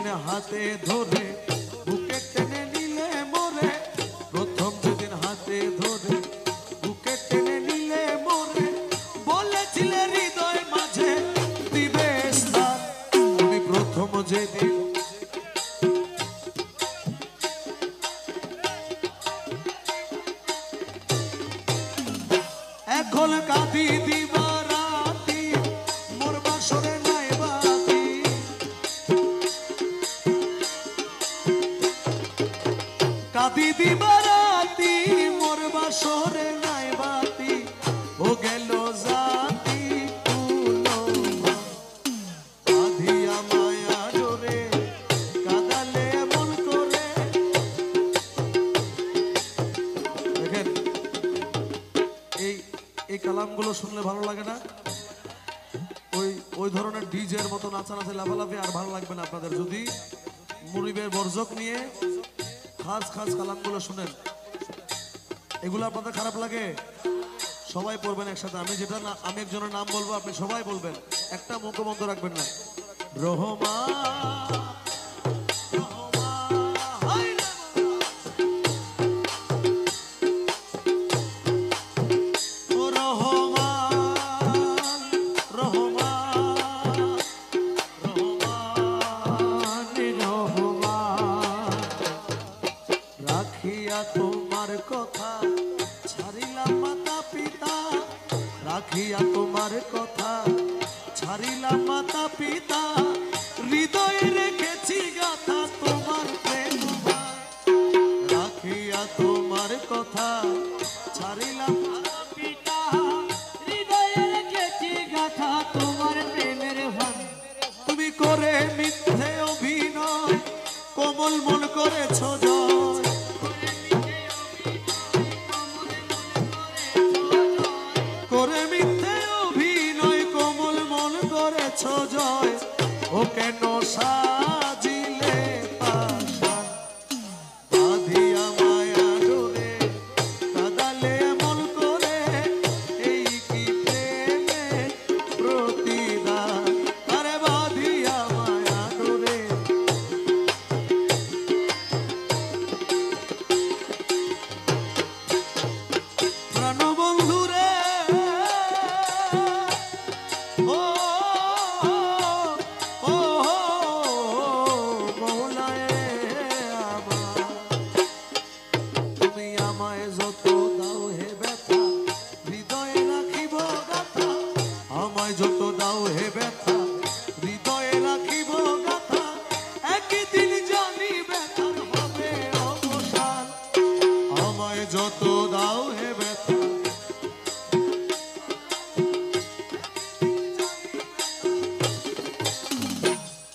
যেদিন হাতে ধরে বুকে টেনে নিলে মোরে, প্রথম যেদিন হাতে ধরে বুকে টেনে নিলে মোরে, বলেছিলে হৃদয় মাঝে দিবে স্থান। তুমি প্রথম যেদিন এখন কাঁদি দিবা রাতি মোর বাসরে নাই বাতি, কাঁদি দিবা রাতি মোর বাসরে নাই বাতি, ও গেল জাতি কুলো আধিয়া মায়া ডোরে কাদালে মন করে। দেখেন এই কালামগুলো শুনলে ভালো লাগে না? ওই ধরনের ডিজের মতো নাচানাচি লাফালাফি আর ভালো লাগবে না আপনাদের যদি মুরিবের বর্জক নিয়ে খাস খাস কালামগুলো শুনেন। এগুলো আপনাদের খারাপ লাগে? সবাই পড়বেন একসাথে। আমি একজনের নাম বলবো, আপনি সবাই বলবেন, একটা মুখ বন্ধ রাখবেন না। রহমা তোমার কথা ছাড়িলাম মাতা পিতা, রাখিয়া তোমার কথা ছাড়িলাম মাতা পিতা, হৃদয়ে রেখেছি গাথা তোমার প্রেম, রাখিয়া তোমার কথা ছাড়িলাম মাতা পিতা, হৃদয়ে রেখেছি গাথা তোমার প্রেমের ভান। তুমি করে মিথ্যে অভিনয় কোমল মন করেছ জয়, করে মিথ্যে অভিনয় কোমল মন করেছ জয়, ও কেন সাজিলে পাষাণ বাঁধিয়া মায়া ডোরে কাদালে মন করে, এই কি প্রেমে প্রতিদান, আরে বাঁধিয়া মায়া ডোরে। প্রাণবন্ধু রে যত দাও হে ব্যথা হৃদয়ে রাখিব গাথা, একদিন জানি ব্যথার হবে অবসান, আমায় যত দাও হে ব্যথা।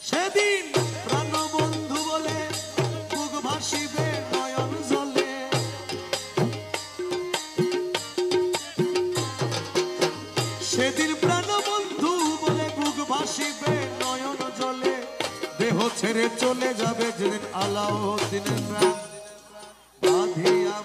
সেদিন প্রাণবন্ধু বলে বুক ভাসিবে নয়ন জলে, সেদিন প্রাণবন্ধু বলে বুক ভাসিবে নয়ন জলে, দেহ ছেড়ে চলে যাবে যেদিন আলাউদ্দিনের প্রাণ বাঁধিয়া